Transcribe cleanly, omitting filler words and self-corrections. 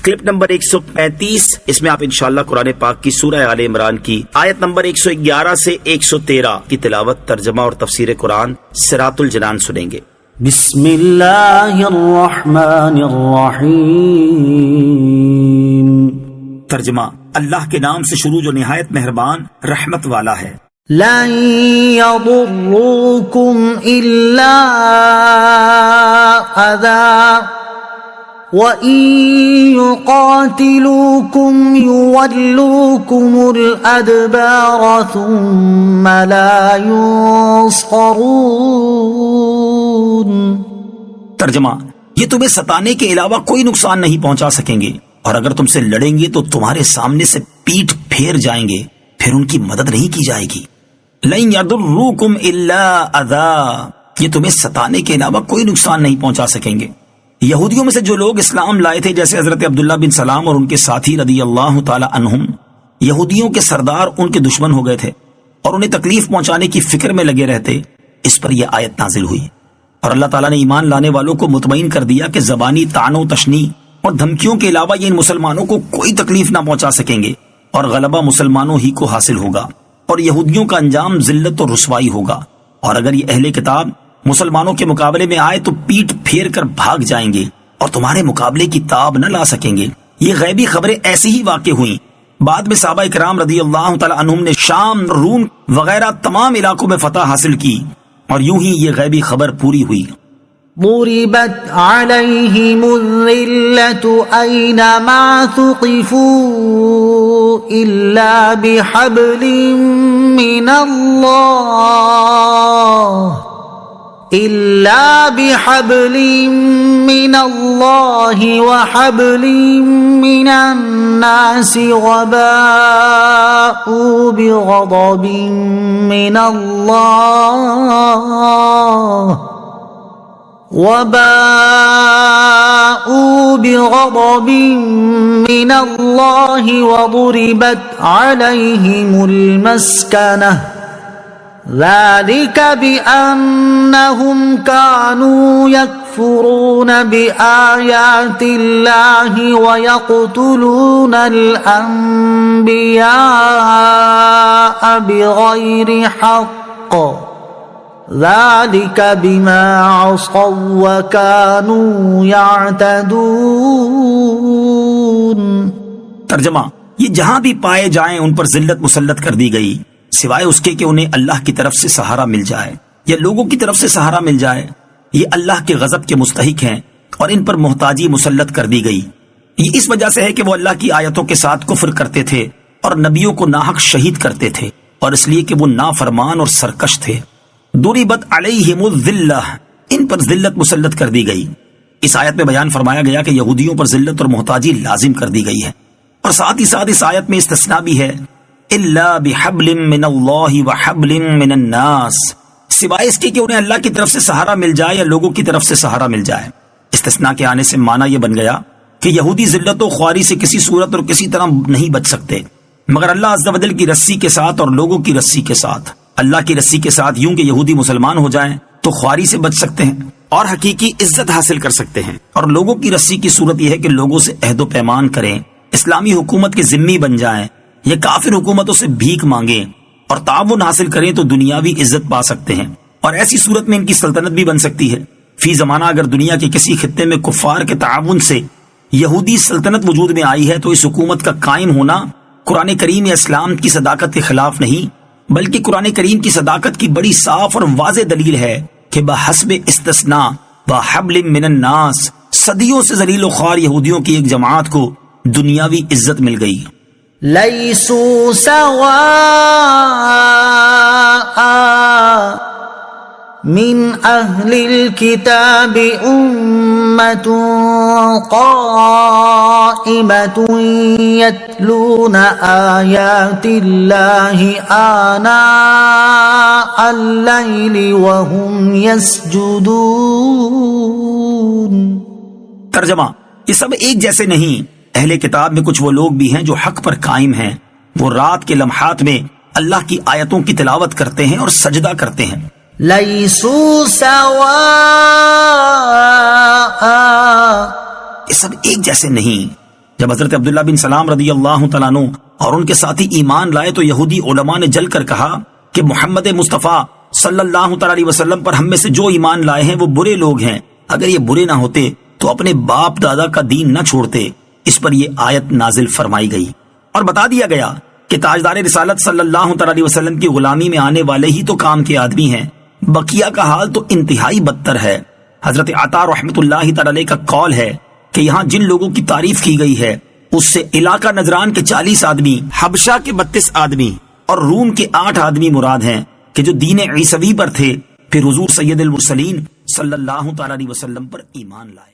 Clip number 135، اس میں آپ انشاءاللہ قرآن پاک کی سورہ آل عمران کی آیت نمبر 111 سے 113 کی تلاوت، ترجمہ اور تفسیر قرآن صراط الجنان سنیں گے۔ بسم اللہ الرحمن الرحیم۔ ترجمہ، اللہ کے نام سے شروع جو نہایت مہربان رحمت والا ہے۔ لن يضروكم إلا أذى وَإِن يُقَاتِلُوكُمْ يُوَلُّوكُمُ الْأَدْبَارَ ثُمَّ لَا يُنصَرُونَ۔ ترجمہ، یہ تمہیں ستانے کے علاوہ کوئی نقصان نہیں پہنچا سکیں گے، اور اگر تم سے لڑیں گے تو تمہارے سامنے سے پیٹھ پھیر جائیں گے، پھر ان کی مدد نہیں کی جائے گی۔ لَن يَضُرُّوكُمْ إِلَّا أَذًى، یہ تمہیں ستانے کے علاوہ کوئی نقصان نہیں پہنچا سکیں گے۔ یہودیوں میں سے جو لوگ اسلام لائے تھے، جیسے حضرت عبداللہ بن سلام اور ان کے ساتھی رضی اللہ تعالی عنہم، یہودیوں کے سردار ان کے دشمن ہو گئے تھے اور انہیں تکلیف پہنچانے کی فکر میں لگے رہتے۔ اس پر یہ آیت نازل ہوئی، اور اللہ تعالیٰ نے ایمان لانے والوں کو مطمئن کر دیا کہ زبانی طعن و تشنی اور دھمکیوں کے علاوہ یہ ان مسلمانوں کو کوئی تکلیف نہ پہنچا سکیں گے، اور غلبہ مسلمانوں ہی کو حاصل ہوگا، اور یہودیوں کا انجام ذلت اور رسوائی ہوگا۔ اور اگر یہ اہل کتاب مسلمانوں کے مقابلے میں آئے تو پیٹ پھیر کر بھاگ جائیں گے اور تمہارے مقابلے کی تاب نہ لا سکیں گے۔ یہ غیبی خبریں ایسی ہی واقع ہوئیں۔ بعد میں صحابہ کرام رضی اللہ تعالی عنہم نے شام، روم وغیرہ تمام علاقوں میں فتح حاصل کی، اور یوں ہی یہ غیبی خبر پوری ہوئی۔ ضربت عليهم الذلة أينما ثقفوا إلا بحبل من الله وحبل من الناس وباءوا بغضب من الله وضربت عليهم المسكنة ذلك بأنهم كانوا يكفرون بآيات الله ويقتلون الأنبياء بغير حق ذلك بما عصوا وكانوا يعتدون۔ ترجمہ، یہ جہاں بھی پائے جائیں ان پر ذلت مسلط کر دی گئی، سوائے اس کے کہ انہیں اللہ کی طرف سے سہارا مل جائے یا لوگوں کی طرف سے سہارا مل جائے۔ یہ اللہ کے غضب کے مستحق ہیں، اور ان پر محتاجی مسلط کر دی گئی۔ یہ اس وجہ سے ہے کہ وہ اللہ کی آیتوں کے ساتھ کفر کرتے تھے اور نبیوں کو ناحق شہید کرتے تھے، اور اس لیے کہ وہ نافرمان اور سرکش تھے۔ ضربت علیہم الذلہ، ان پر ذلت مسلط کر دی گئی۔ اس آیت میں بیان فرمایا گیا کہ یہودیوں پر ذلت اور محتاجی لازم کر دی گئی ہے، اور ساتھ ہی ساتھ اس آیت میں استثناء بھی ہے، الا بحبل من اللہ وحبل من الناس، سوائے اس کے کہ انہیں اللہ کی طرف سے سہارا مل جائے یا لوگوں کی طرف سے سہارا مل جائے۔ استثناء کے آنے سے معنی یہ بن گیا کہ یہودی ذلت و خواری سے کسی صورت اور کسی طرح نہیں بچ سکتے، مگر اللہ عز و جل کی رسی کے ساتھ اور لوگوں کی رسی کے ساتھ۔ اللہ کی رسی کے ساتھ یوں کہ یہودی مسلمان ہو جائیں تو خواری سے بچ سکتے ہیں اور حقیقی عزت حاصل کر سکتے ہیں، اور لوگوں کی رسی کی صورت یہ ہے کہ لوگوں سے عہد و پیمان کریں، اسلامی حکومت کے ذمہ بن جائیں یا کافر حکومتوں سے بھیک مانگیں اور تعاون حاصل کریں تو دنیاوی عزت پا سکتے ہیں، اور ایسی صورت میں ان کی سلطنت بھی بن سکتی ہے۔ فی زمانہ اگر دنیا کے کسی خطے میں کفار کے تعاون سے یہودی سلطنت وجود میں آئی ہے تو اس حکومت کا قائم ہونا قرآن کریم یا اسلام کی صداقت کے خلاف نہیں، بلکہ قرآن کریم کی صداقت کی بڑی صاف اور واضح دلیل ہے کہ بحسب استثناء وحبل من الناس، صدیوں سے ذلیل و خوار یہودیوں کی ایک جماعت کو دنیاوی عزت مل گئی۔ لیسوا سواء من اہل الكتاب امة قائمة يتلون آیات اللہ آناء اللیل وهم یسجدون۔ ترجمہ، یہ سب ایک جیسے نہیں۔ اہل کتاب میں کچھ وہ لوگ بھی ہیں جو حق پر قائم ہیں، وہ رات کے لمحات میں اللہ کی آیتوں کی تلاوت کرتے ہیں اور سجدہ کرتے ہیں۔ لیسوا سواء، یہ سب ایک جیسے نہیں۔ جب حضرت عبداللہ بن سلام رضی اللہ تعالیٰ عنہ اور ان کے ساتھی ایمان لائے تو یہودی علماء نے جل کر کہا کہ محمد مصطفیٰ صلی اللہ تعالیٰ علیہ وسلم پر ہم میں سے جو ایمان لائے ہیں وہ برے لوگ ہیں، اگر یہ برے نہ ہوتے تو اپنے باپ دادا کا دین نہ چھوڑتے۔ اس پر یہ آیت نازل فرمائی گئی اور بتا دیا گیا کہ تاجدار رسالت صلی اللہ تعالیٰ علیہ وسلم کی غلامی میں آنے والے ہی تو کام کے آدمی ہیں، بقیہ کا حال تو انتہائی بدتر ہے۔ حضرت عطا رحمت اللہ تعالیٰ علیہ کا قول ہے کہ یہاں جن لوگوں کی تعریف کی گئی ہے اس سے علاقہ نجران کے 40 آدمی، حبشہ کے 32 آدمی اور روم کے 8 آدمی مراد ہیں کہ جو دین عیسوی پر تھے، پھر حضور سید المرسلین صلی اللہ تعالیٰ علیہ وسلم پر ایمان لائے۔